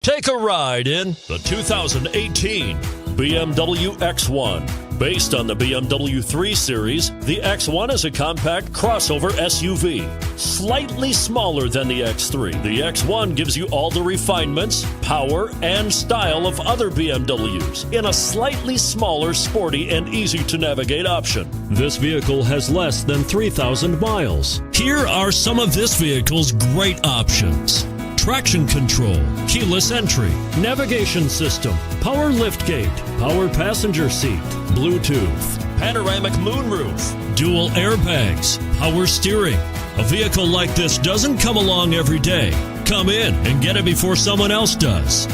Take a ride in the 2018 BMW X1. Based on the BMW 3 Series, the X1 is a compact crossover SUV. Slightly smaller than the X3, the X1 gives you all the refinements, power, and style of other BMWs in a slightly smaller, sporty, and easy-to-navigate option. This vehicle has less than 3,000 miles. Here are some of this vehicle's great options: traction control, keyless entry, navigation system, power liftgate, power passenger seat, Bluetooth, panoramic moonroof, dual airbags, power steering. A vehicle like this doesn't come along every day. Come in and get it before someone else does.